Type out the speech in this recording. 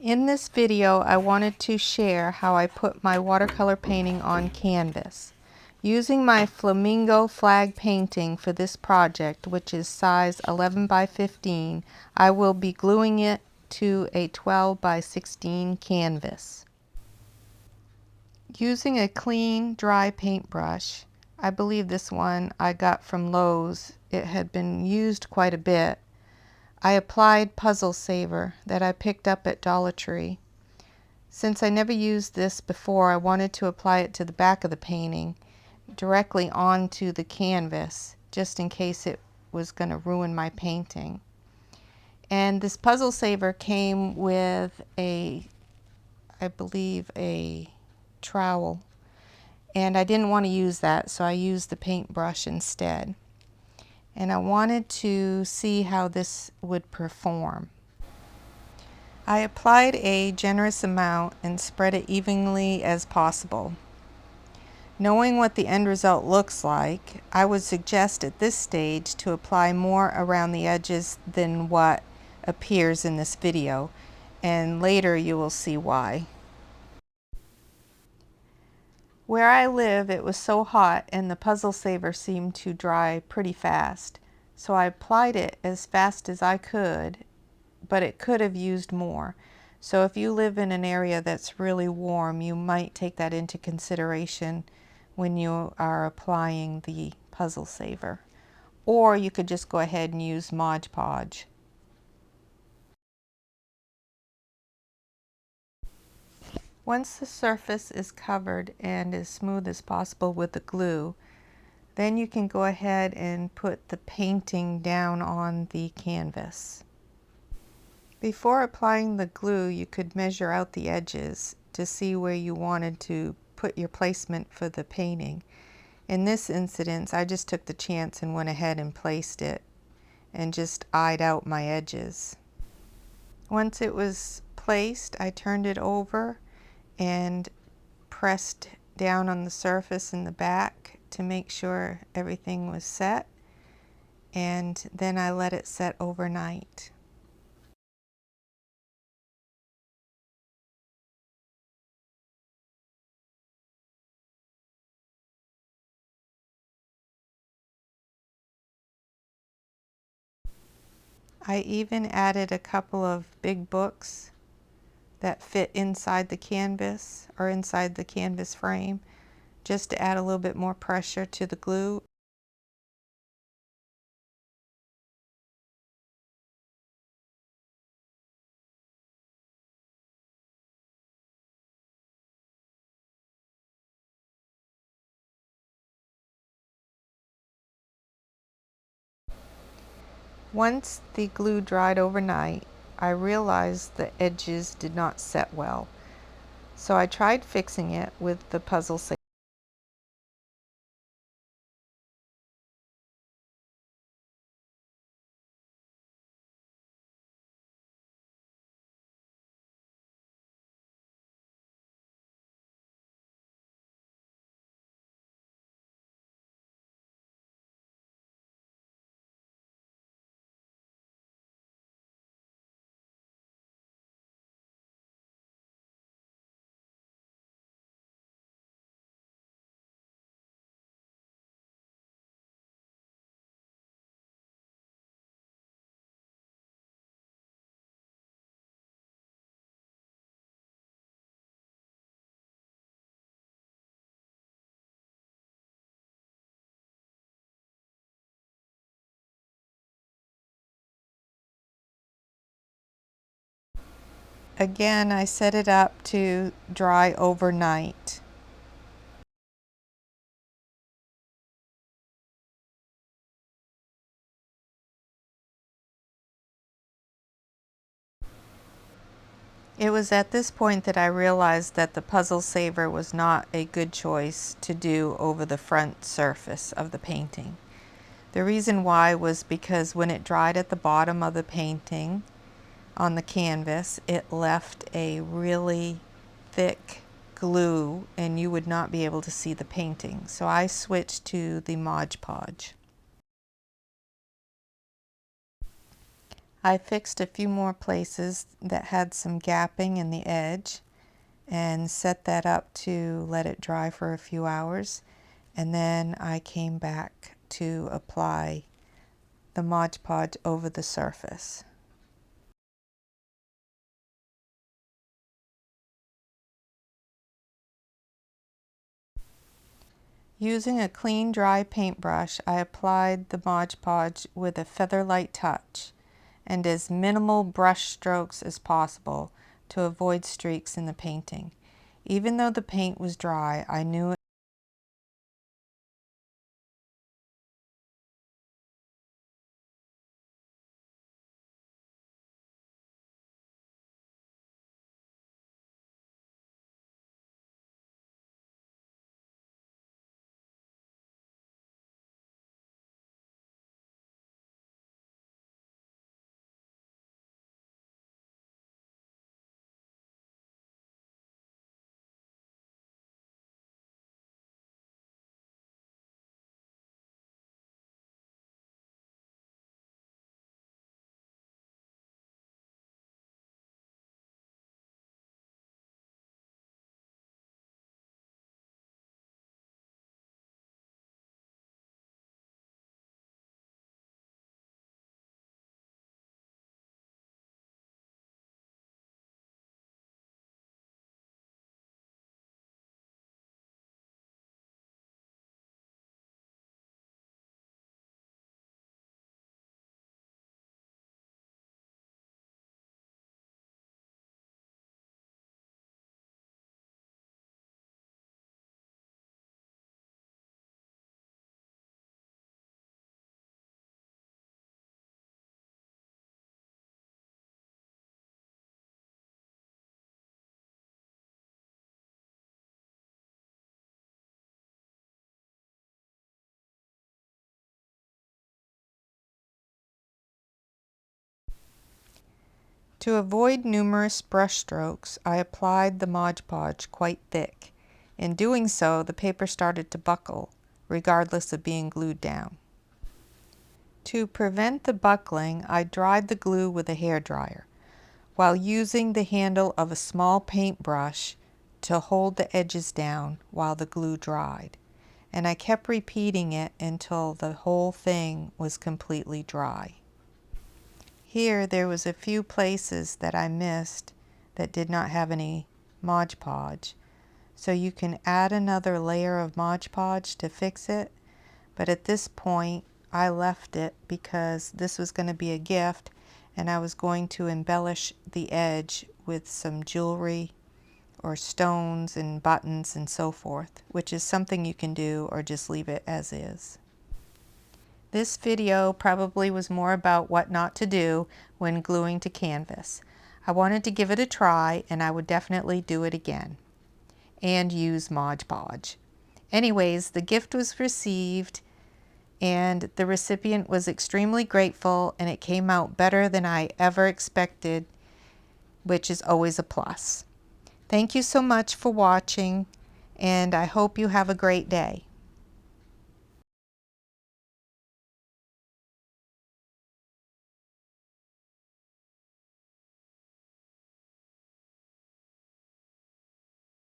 In this video, I wanted to share how I put my watercolor painting on canvas. Using my flamingo flag painting for this project, which is size 11 by 15, I will be gluing it to a 12 by 16 canvas. Using a clean, dry paintbrush, I believe this one I got from Lowe's. It had been used quite a bit. I applied Puzzle Saver that I picked up at Dollar Tree. Since I never used this before, I wanted to apply it to the back of the painting directly onto the canvas, just in case it was going to ruin my painting. And this Puzzle Saver came with I believe a trowel, and I didn't want to use that, so I used the paintbrush instead. And I wanted to see how this would perform. I applied a generous amount and spread it evenly as possible. Knowing what the end result looks like, I would suggest at this stage to apply more around the edges than what appears in this video, and later you will see why. Where I live, it was so hot and the Puzzle Saver seemed to dry pretty fast, so I applied it as fast as I could, but it could have used more. So if you live in an area that's really warm, you might take that into consideration when you are applying the Puzzle Saver. Or you could just go ahead and use Mod Podge. Once the surface is covered and as smooth as possible with the glue, then you can go ahead and put the painting down on the canvas. Before applying the glue, you could measure out the edges to see where you wanted to put your placement for the painting. In this instance, I just took the chance and went ahead and placed it and just eyed out my edges. Once it was placed, I turned it over and pressed down on the surface in the back to make sure everything was set, and then I let it set overnight. I even added a couple of big books that fit inside the canvas or inside the canvas frame, just to add a little bit more pressure to the glue. Once the glue dried overnight, I realized the edges did not set well, so I tried fixing it with the Puzzle Saver. Again, I set it up to dry overnight. It was at this point that I realized that the Puzzle Saver was not a good choice to do over the front surface of the painting. The reason why was because when it dried at the bottom of the painting on the canvas, it left a really thick glue and you would not be able to see the painting. So I switched to the Mod Podge. I fixed a few more places that had some gapping in the edge and set that up to let it dry for a few hours, and then I came back to apply the Mod Podge over the surface. Using a clean, dry paintbrush, I applied the Mod Podge with a feather-light touch and as minimal brush strokes as possible to avoid streaks in the painting. Even though the paint was dry, I knew it. To avoid numerous brush strokes, I applied the Mod Podge quite thick. In doing so, the paper started to buckle, regardless of being glued down. To prevent the buckling, I dried the glue with a hairdryer, while using the handle of a small paintbrush to hold the edges down while the glue dried. And I kept repeating it until the whole thing was completely dry. Here there was a few places that I missed that did not have any Mod Podge. So you can add another layer of Mod Podge to fix it, but at this point I left it because this was going to be a gift and I was going to embellish the edge with some jewelry or stones and buttons and so forth, which is something you can do or just leave it as is. This video probably was more about what not to do when gluing to canvas. I wanted to give it a try and I would definitely do it again and use Mod Podge. Anyways, the gift was received and the recipient was extremely grateful and it came out better than I ever expected, which is always a plus. Thank you so much for watching and I hope you have a great day.